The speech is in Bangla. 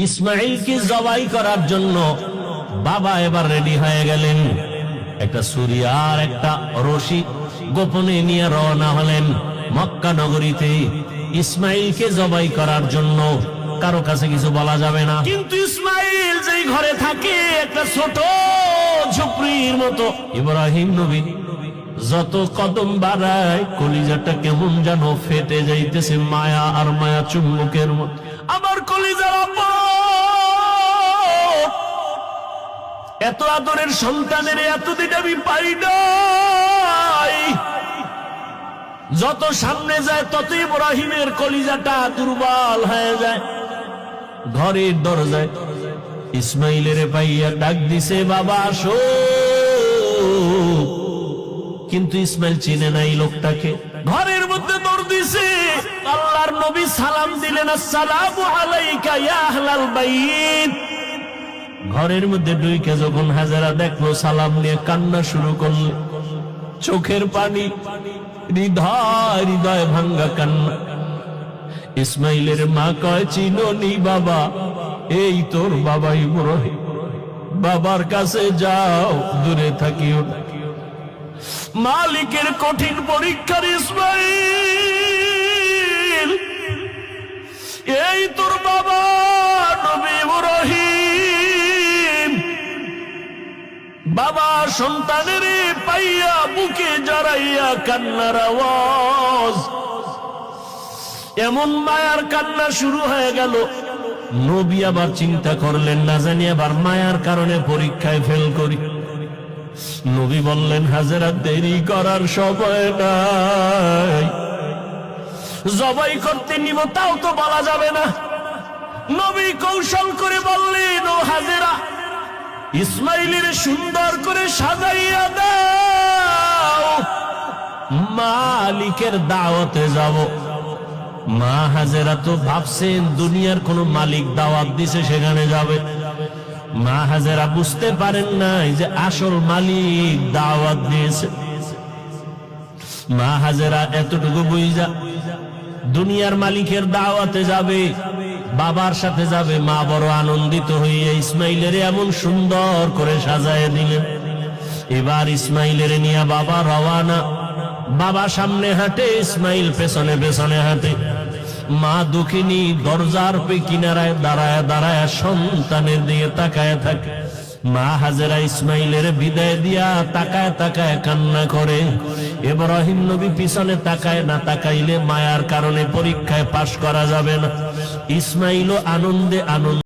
ইসমাঈলকে জবাই করার জন্য বাবা এবার রেডি হয়ে গেলেন। একটা ছুরি আর একটা রশি গোপনে নিয়ে রওনা হলেন মক্কা নগরীতে ইসমাঈলকে জবাই করার জন্য। কারো কাছে কিছু বলা যাবে না, কিন্তু ইসমাঈল যেই ঘরে থাকে একটা ছোট ঝুপড়ির মতো। ইব্রাহিম নবী যত কদম বাড়ায় কলিজাটা কেমন যেন ফেটে যাইতেছে, মায়া আর মায়া চুম্বকের মতো। আমার কলিজার আপা, এত আদরের সন্তানের এতদিন আমি পাই নাই। যত সামনে যায় তত ইব্রাহিমের কলিজাটা দুর্বল হয়ে যায়। ঘরের দরজায় ইসমাইলের পাইয়া ডাক দিছে, বাবা আসো। কিন্তু ইসমাইল চিনে নাই লোকটাকে। ঘরের মধ্যে দৌড় দিছে। আল্লাহর নবী সালাম দিলেন, আসসালামু আলাইকা ইয়া আহলাল বাইত। ঘরের মধ্যে ঢুকে যখন হাজেরা দেখলো, সালাম নিয়ে কান্না শুরু করলো, চোখের পানি, হৃদয় হৃদয় ভাঙ্গা কান্না। ইসমাইলের মা কয়, চিনোনি বাবা? এই তোর বাবা ইব্রাহিম। বাবার কাছে যাও, দূরে থাকিও না। মালিকের কঠিন পরীক্ষার ইসমাইল, এই তোর বাবা নবী ইব্রাহিম। বাবা সন্তানের পাইয়া বুকে জড়াইয়া কান্নার আওয়াজ, এমন মায়ার কান্না শুরু হয়ে গেল। নবী আবার চিন্তা করলেন, না জানি আবার মায়ার কারণে পরীক্ষায় ফেল করি। নবী বললেন, হাজেরা দেরি করার সময় নাই, জবাই করতে নিব তাও তো বলা যাবে না। নবী কৌশল করে বললেন, ও হাজেরা, ইসমাইলের সুন্দর করে সাজাইয়া দাও, মালিকের দাওয়াতে যাব। মা হাজেরা তো ভাবছেন দুনিয়ার কোন মালিক দাওয়াত দিছে সেখানে যাবে। মা হাজেরা বুঝতে পারেন নাই যে আসল মালিক দাওয়াত দিয়েছে। মা হাজেরা এতটুকু বুঝা দুনিয়ার মালিকের দাওয়াতে যাবে, বাবার সাথে যাবে। মা বড় আনন্দিত হইয়া ইসমাইলের এমন সুন্দর করে সাজায় দিলেন। এবার ইসমাইলের নিয়ে বাবা রওয়ানা। বাবা সামনে হাঁটে, ইসমাইল পেছনে পেছনে হাঁটে। মা দুঃখিনী দরজার কিনারায় দাঁড়ায় দাঁড়ায় সন্তানের দিকে তাকায় থাকে। মা হাজেরা ইসমাইলের বিদায় দিয়া তাকায় তাকায় কান্না করে। ইব্রাহিম নবী পিছনে তাকায় না, তাকাইলে মায়ার কারণে পরীক্ষায় পাশ করা যাবে না। ইসমাইলও আনন্দে আনন্দ